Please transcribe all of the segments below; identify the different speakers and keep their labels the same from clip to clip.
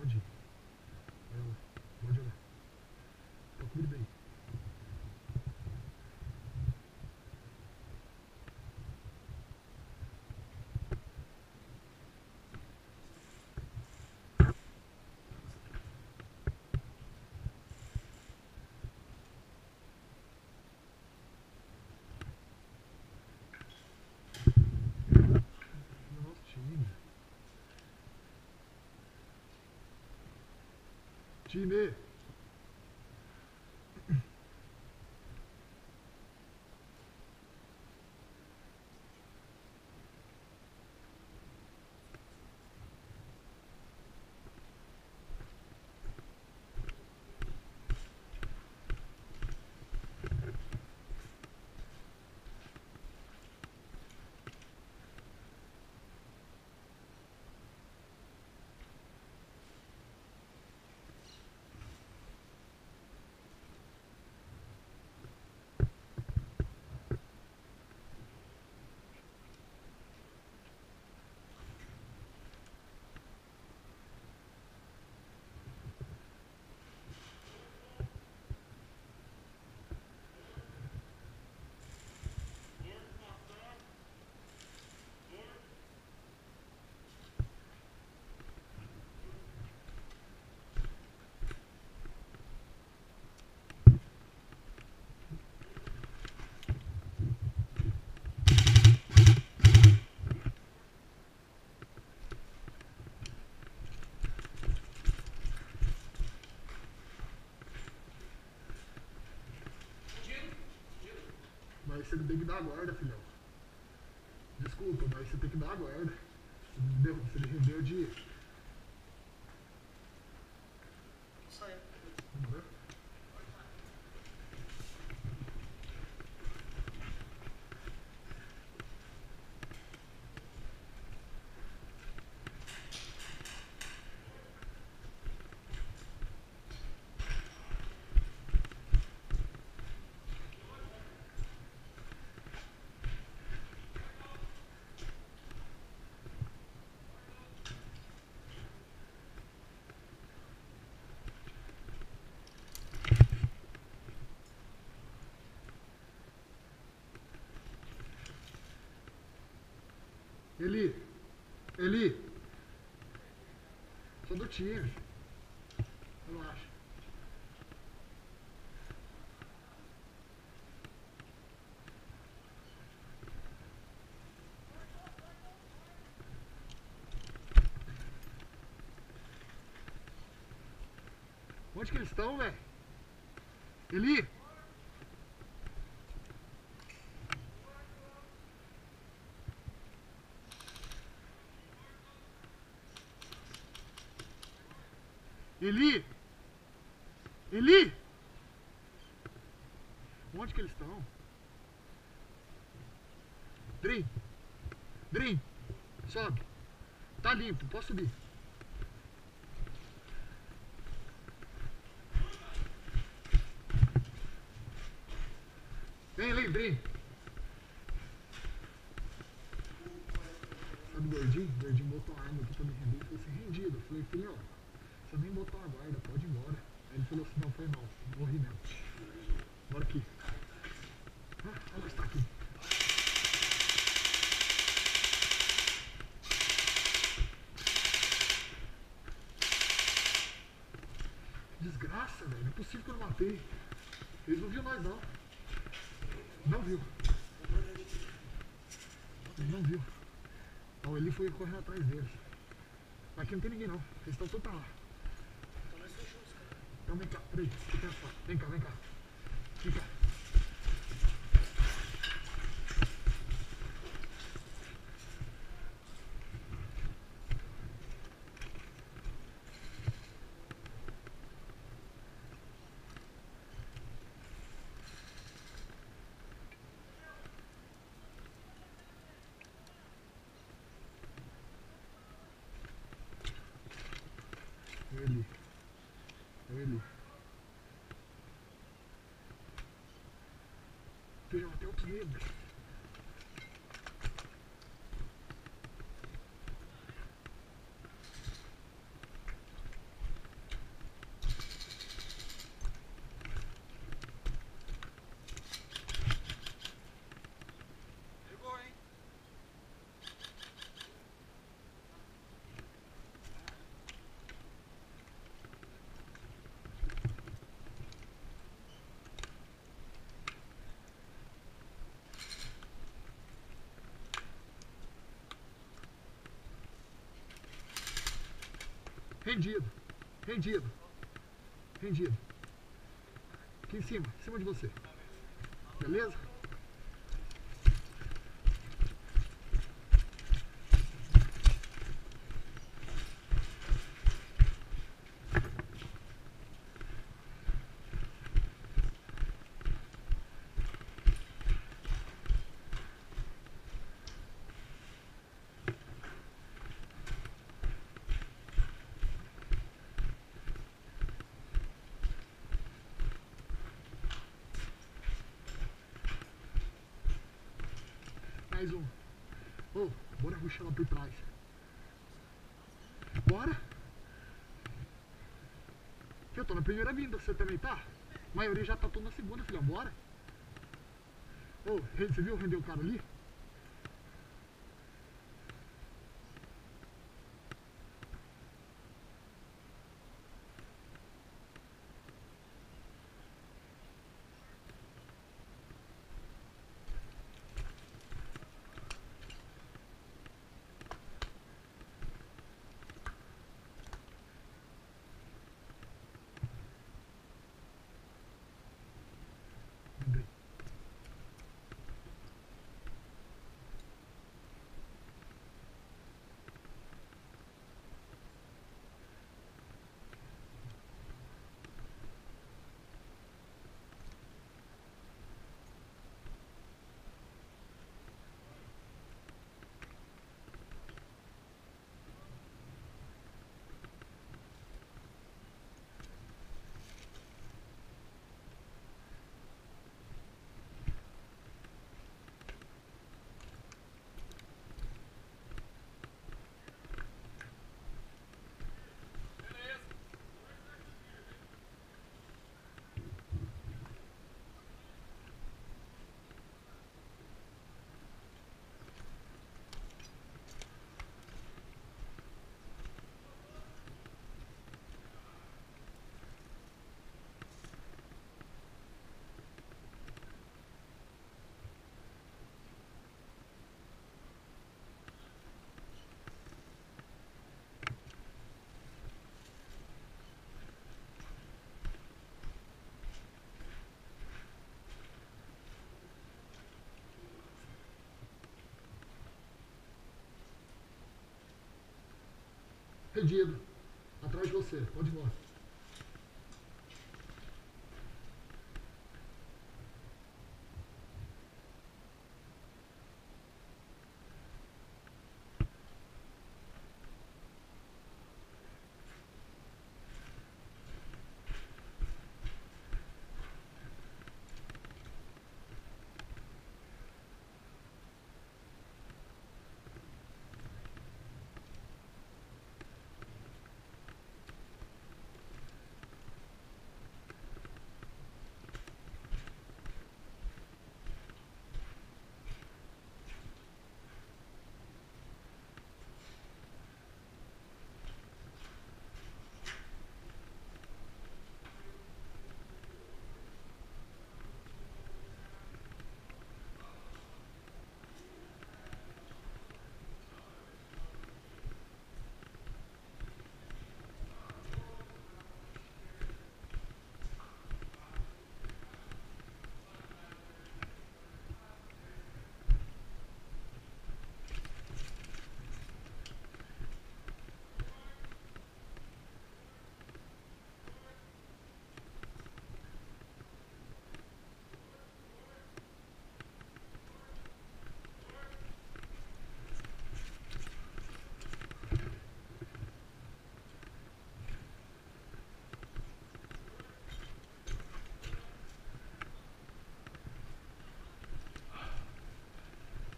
Speaker 1: Pode ir. Vai lá. Pode olhar. Tá cobrindo aí. Nosso time. Time. Mas você tem que dar a guarda, filhão. Desculpa, mas você tem que dar a guarda. Se ele render o dia. Demorou? Eli, sou do time. Relaxa. Onde que eles estão, velho? Eli? Eli? Eli? Onde que eles estão? Dream, sobe. Tá limpo, posso subir. Vem, Dream. Sabe o Gordinho? O Gordinho botou a arma aqui pra me render e falou assim, rendido. Eu falei, filhão, você nem botou a guarda, pode ir embora. Aí ele falou assim, não, foi mal, morri mesmo. Bora aqui. Olha onde está aqui. Desgraça, velho, não é possível que eu não matei. Eles não viram nós não. Não viu. Ele não viu. Então ele foi correndo atrás deles. Mas aqui não tem ninguém não. Eles estão todos pra lá. Então vem cá, peraí, fica só. Vem cá. Vem cá. Ele. Filhão, até outros medos. Rendido. Rendido. Rendido. Aqui em cima de você. Beleza? Mais um. Ô, bora ruxar lá por trás. Bora? Eu tô na primeira vinda, você também tá? A maioria já tá tudo na segunda, filha. Bora? Ô, você viu render o cara ali? Andei. Rendido. Atrás de você. Pode ir embora.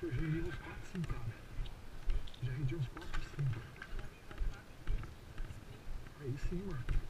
Speaker 1: Eu já rendi uns 4, 5, cara. Já rendi uns 4, 5. Aí sim, mano.